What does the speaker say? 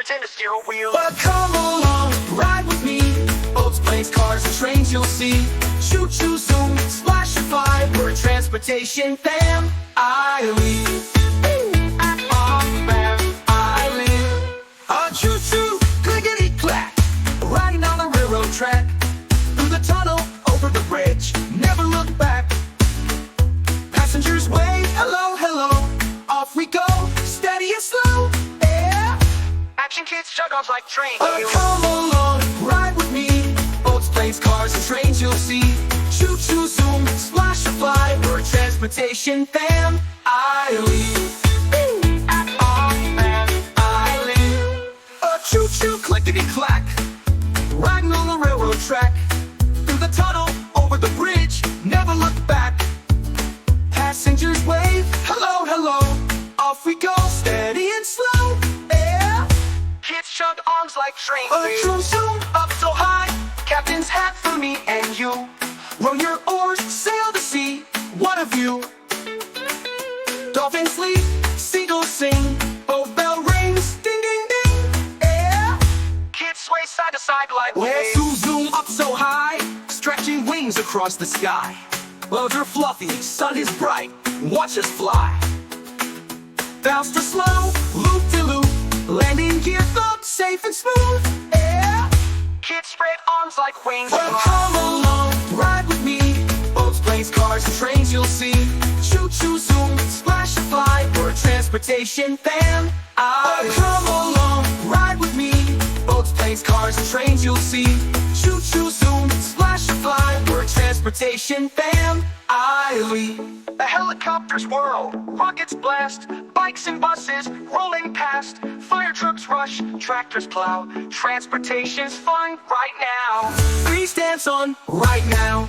pretend to steer a wheel. But come along, ride with me. Boats, planes, cars, and trains you'll see. Choo-choo, zoom, splash and fly. We're a transportation family. A choo-choo, clickety-clack, riding on the railroad track. Through the tunnel, over the bridge, never look back. Passengers wave, hello, hello. Off we go, steady and slow. Yeah. Action kids chug off like train wheels. Come along, ride with me. Boats, planes, cars, and trains you'll see. Choo-choo, zoom, splash and fly. We're a transportation family. A choo-choo, clickety-clack, riding on the railroad track. Through the tunnel, over the bridge, never look back. Passengers wave, hello, hello. Off we go, steady and slow. Yeah. Kids chug arms like train A wheels. choo-choo, up so high. Captain's hat for me and you. Row your oars, sail the sea. What a view. Dolphins leap, seagulls sing. Boat bell rings, ding, ding, ding. Yeah. Kids sway side to side like Let's waves. zoom up so high, stretching wings across the sky. Clouds are fluffy, sun is bright, watch us fly. Bounce to slow, loop-de-loop, landing gear thump, safe and smooth. Yeah. Kids spread arms like wings. Well, come along, ride with me. Boats, planes, cars, and trains you'll see. Choo-choo, zoom, splash and fly. We're a transportation family. Come along, ride with me. Boats, planes, cars, and trains you'll see. Choo-choo, zoom, splash and fly. We're a transportation family. The helicopters whirl, rockets blast, bikes and buses rolling past, fire trucks rush, tractors plow, transportation's fun right now. Please dance on right now.